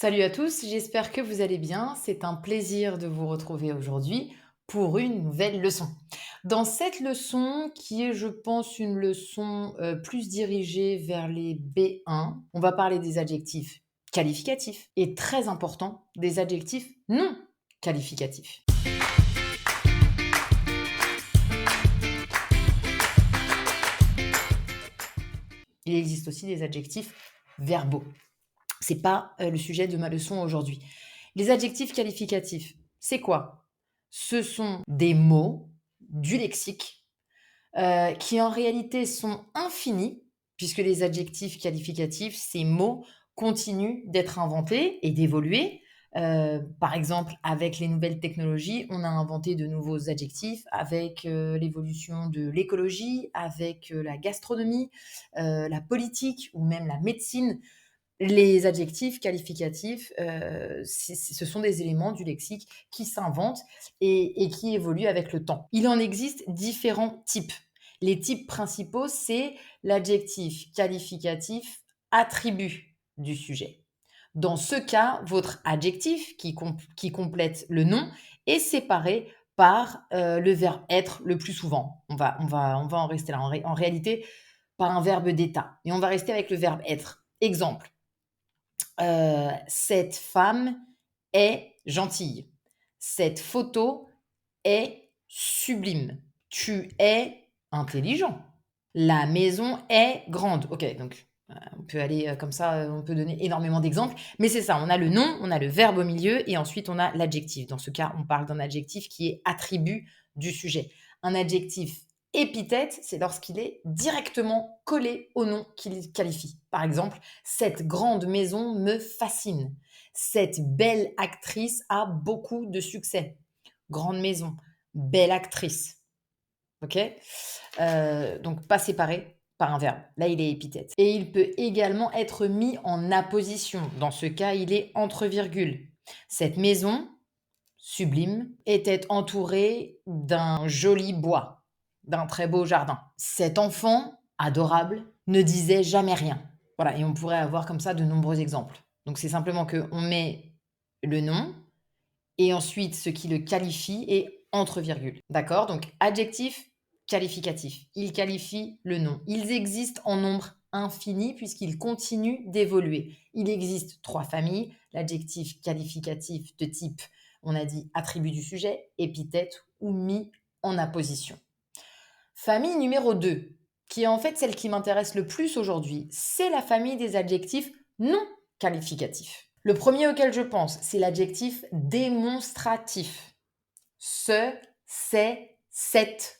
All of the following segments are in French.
Salut à tous, j'espère que vous allez bien. C'est un plaisir de vous retrouver aujourd'hui pour une nouvelle leçon. Dans cette leçon, qui est, je pense, une leçon plus dirigée vers les B1, on va parler des adjectifs qualificatifs et très important, des adjectifs non qualificatifs. Il existe aussi des adjectifs verbaux. C'est pas le sujet de ma leçon aujourd'hui. Les adjectifs qualificatifs, c'est quoi? Ce sont des mots du lexique qui en réalité sont infinis, puisque les adjectifs qualificatifs, ces mots continuent d'être inventés et d'évoluer. Par exemple, avec les nouvelles technologies, on a inventé de nouveaux adjectifs avec l'évolution de l'écologie, avec la gastronomie, la politique ou même la médecine. Les adjectifs qualificatifs, ce sont des éléments du lexique qui s'inventent et qui évoluent avec le temps. Il en existe différents types. Les types principaux, c'est l'adjectif qualificatif attribut du sujet. Dans ce cas, votre adjectif qui complète le nom est séparé par, le verbe être le plus souvent. On va en rester là. En réalité, par un verbe d'état et on va rester avec le verbe être. Exemple: cette femme est gentille. Cette photo est sublime. Tu es intelligent. La maison est grande. OK, donc on peut aller, comme ça, on peut donner énormément d'exemples, mais c'est ça, on a le nom, on a le verbe au milieu et ensuite on a l'adjectif. Dans ce cas, on parle d'un adjectif qui est attribut du sujet. Un adjectif épithète, c'est lorsqu'il est directement collé au nom qu'il qualifie. Par exemple: «Cette grande maison me fascine. Cette belle actrice a beaucoup de succès». Grande maison, belle actrice. OK? Donc pas séparé par un verbe. Là, il est épithète et il peut également être mis en apposition. Dans ce cas, il est entre virgules. Cette maison, sublime, était entourée d'un joli bois, d'un très beau jardin. Cet enfant, adorable, ne disait jamais rien. Voilà, et on pourrait avoir comme ça de nombreux exemples. Donc c'est simplement qu'on met le nom et ensuite ce qui le qualifie est entre virgules. D'accord? Donc adjectif qualificatif. Il qualifie le nom. Ils existent en nombre infini puisqu'ils continuent d'évoluer. Il existe 3 familles. L'adjectif qualificatif de type, on a dit attribut du sujet, épithète ou mis en apposition. Famille numéro 2, qui est en fait celle qui m'intéresse le plus aujourd'hui, c'est la famille des adjectifs non qualificatifs. Le premier auquel je pense, c'est l'adjectif démonstratif. Ce, c'est, cette.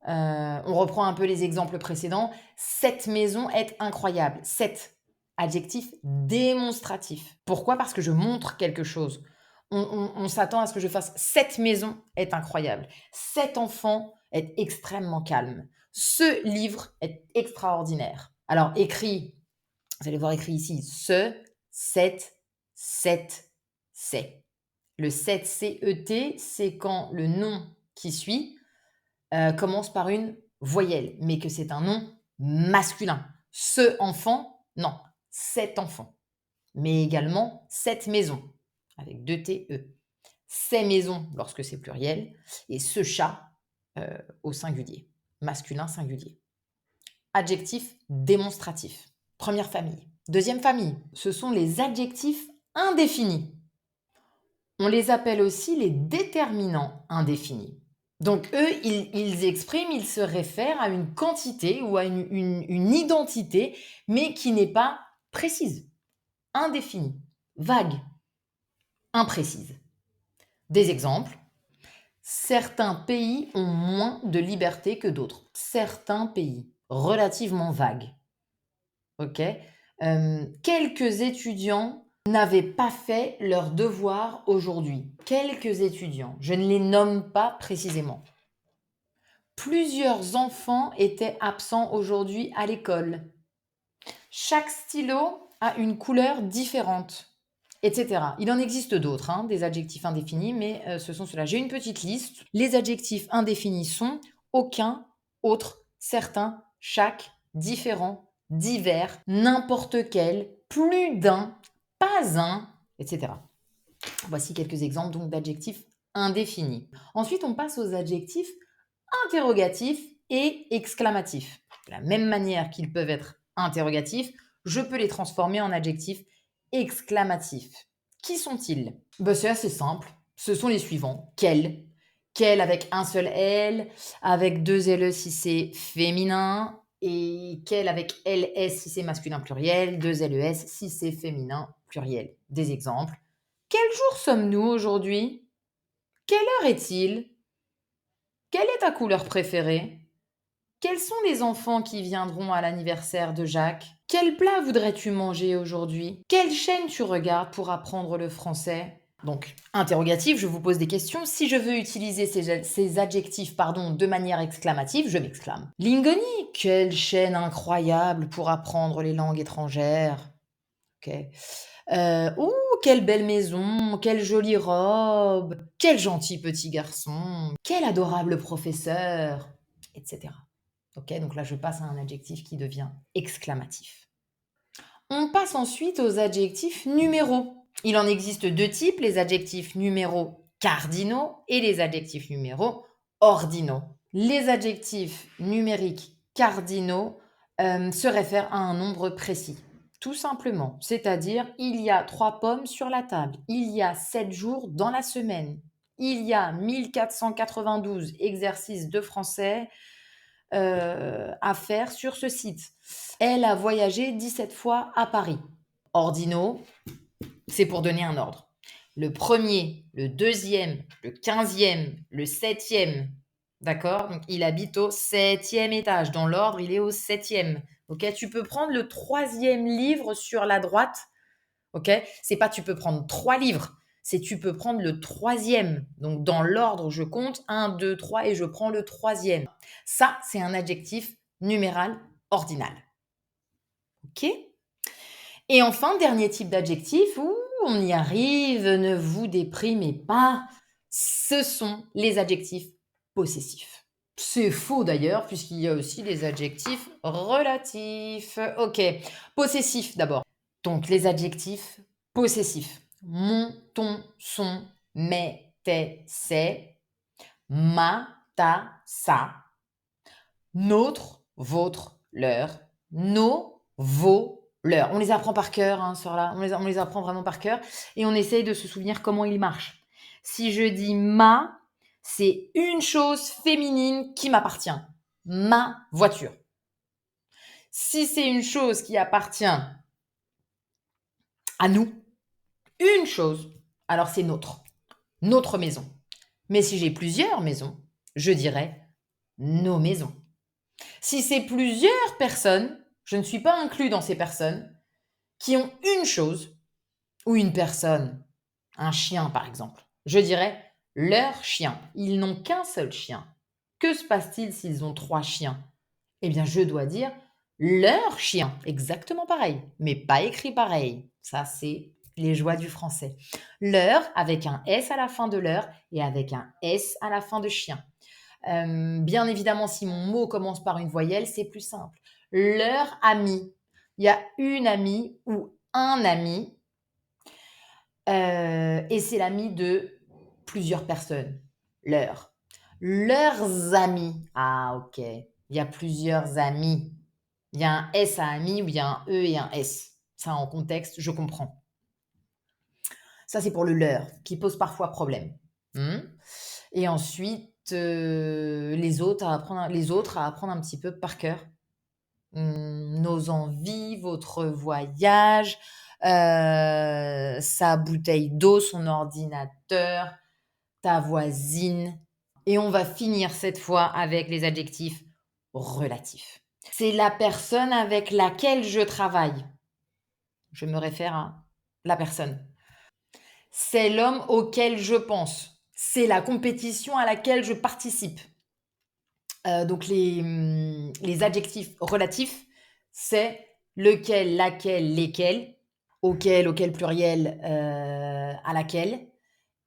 On reprend un peu les exemples précédents. Cette maison est incroyable. Cette, adjectif démonstratif. Pourquoi? Parce que je montre quelque chose. On s'attend à ce que je fasse: cette maison est incroyable. Cet enfant est extrêmement calme. Ce livre est extraordinaire. Alors écrit, vous allez voir écrit ici: ce, cette, c'est. Le cet, C-E-T, c'est quand le nom qui suit commence par une voyelle, mais que c'est un nom masculin. Ce enfant, non, cet enfant. Mais également cette maison, avec deux T-E. Ces maisons, lorsque c'est pluriel, et ce chat au singulier, masculin singulier. Adjectif démonstratif. Première famille. Deuxième famille, ce sont les adjectifs indéfinis. On les appelle aussi les déterminants indéfinis. Donc eux, ils expriment, ils se réfèrent à une quantité ou à une identité, mais qui n'est pas précise, indéfinie, vague, imprécise. Des exemples: certains pays ont moins de liberté que d'autres. Certains pays, relativement vague. OK? Quelques étudiants n'avaient pas fait leurs devoirs aujourd'hui. Quelques étudiants, je ne les nomme pas précisément. Plusieurs enfants étaient absents aujourd'hui à l'école. Chaque stylo a une couleur différente, etc. Il en existe d'autres, hein, des adjectifs indéfinis, mais ce sont ceux-là. J'ai une petite liste. Les adjectifs indéfinis sont aucun, autre, certain, chaque, différent, divers, n'importe quel, plus d'un, pas un, etc. Voici quelques exemples donc d'adjectifs indéfinis. Ensuite, on passe aux adjectifs interrogatifs et exclamatifs. De la même manière qu'ils peuvent être interrogatifs, je peux les transformer en adjectifs exclamatifs. Qui sont-ils? C'est assez simple. Ce sont les suivants. Quel? Quel avec un seul L, avec deux LE si c'est féminin, et quel avec LS si c'est masculin pluriel, deux LES si c'est féminin pluriel. Des exemples. Quel jour sommes-nous aujourd'hui? Quelle heure est-il? Quelle est ta couleur préférée? Quels sont les enfants qui viendront à l'anniversaire de Jacques? Quel plat voudrais-tu manger aujourd'hui? Quelle chaîne tu regardes pour apprendre le français? Donc, interrogatif, je vous pose des questions. Si je veux utiliser ces adjectifs de manière exclamative, je m'exclame. Lingoni, quelle chaîne incroyable pour apprendre les langues étrangères. Ok. Oh, quelle belle maison, quelle jolie robe, quel gentil petit garçon, quel adorable professeur, etc. Ok, donc là je passe à un adjectif qui devient exclamatif. On passe ensuite aux adjectifs numéraux. Il en existe deux types, les adjectifs numéraux cardinaux et les adjectifs numéraux ordinaux. Les adjectifs numériques cardinaux se réfèrent à un nombre précis. Tout simplement, c'est-à-dire il y a 3 pommes sur la table, il y a 7 jours dans la semaine, il y a 1492 exercices de français à faire sur ce site. Elle a voyagé 17 fois à Paris. Ordinaux, c'est pour donner un ordre. Le premier, le deuxième, le 15e, le 7e, d'accord? Donc il habite au 7e étage. Dans l'ordre, il est au 7e. Ok, tu peux prendre le 3e livre sur la droite. Ok, c'est pas tu peux prendre 3 livres, c'est tu peux prendre le 3e. Donc dans l'ordre, je compte 1, 2, 3 et je prends le 3e. Ça, c'est un adjectif numéral ordinal. Ok? Et enfin, dernier type d'adjectif, on y arrive, ne vous déprimez pas, ce sont les adjectifs possessifs. C'est faux d'ailleurs, puisqu'il y a aussi les adjectifs relatifs. Ok, possessif d'abord. Donc les adjectifs possessifs. Mon, ton, son, mes, tes, c'est, ma, ta, ça, notre, votre, leur, nos, vos, leurs. On les apprend par cœur, hein, là. On les apprend vraiment par cœur et on essaye de se souvenir comment ils marchent. Si je dis ma, c'est une chose féminine qui m'appartient. Ma voiture. Si c'est une chose qui appartient à nous, une chose, alors c'est notre maison. Mais si j'ai plusieurs maisons, je dirais nos maisons. Si c'est plusieurs personnes, je ne suis pas inclus dans ces personnes qui ont une chose ou une personne, un chien par exemple. Je dirais leur chien. Ils n'ont qu'un seul chien. Que se passe-t-il s'ils ont 3 chiens? Eh bien, je dois dire leur chien. Exactement pareil, mais pas écrit pareil. Ça, c'est les joies du français. Leur avec un S à la fin de leur et avec un S à la fin de chien. Bien évidemment, si mon mot commence par une voyelle, c'est plus simple. Leur ami. Il y a une amie ou un ami et c'est l'ami de plusieurs personnes. Leur. Leurs amis. Ah, ok. Il y a plusieurs amis. Il y a un S à ami ou il y a un E et un S. Ça, en contexte, je comprends. Ça, c'est pour le leur, qui pose parfois problème. Et ensuite, les autres à apprendre un petit peu par cœur. Nos envies, votre voyage, sa bouteille d'eau, son ordinateur, ta voisine. Et on va finir cette fois avec les adjectifs relatifs. C'est la personne avec laquelle je travaille. Je me réfère à la personne. C'est l'homme auquel je pense. C'est la compétition à laquelle je participe. Donc les adjectifs relatifs, c'est lequel, laquelle, lesquels, auquel pluriel, à laquelle,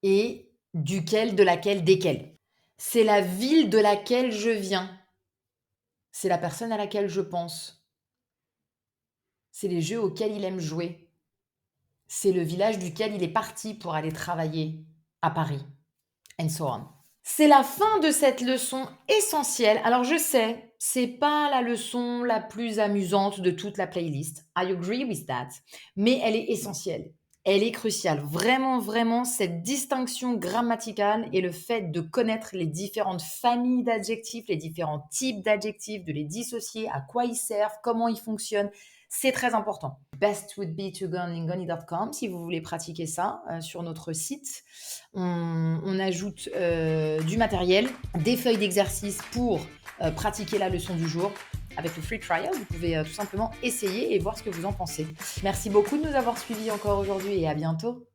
et duquel, de laquelle, desquels. C'est la ville de laquelle je viens. C'est la personne à laquelle je pense. C'est les jeux auxquels il aime jouer. C'est le village duquel il est parti pour aller travailler à Paris, and so on. C'est la fin de cette leçon essentielle. Alors je sais, c'est pas la leçon la plus amusante de toute la playlist. I agree with that. Mais elle est essentielle. Elle est cruciale. Vraiment, vraiment, cette distinction grammaticale et le fait de connaître les différentes familles d'adjectifs, les différents types d'adjectifs, de les dissocier, à quoi ils servent, comment ils fonctionnent, c'est très important. Best would be to go on lingoni.com si vous voulez pratiquer ça sur notre site. On ajoute du matériel, des feuilles d'exercice pour pratiquer la leçon du jour. Avec le free trial, vous pouvez tout simplement essayer et voir ce que vous en pensez. Merci beaucoup de nous avoir suivis encore aujourd'hui et à bientôt.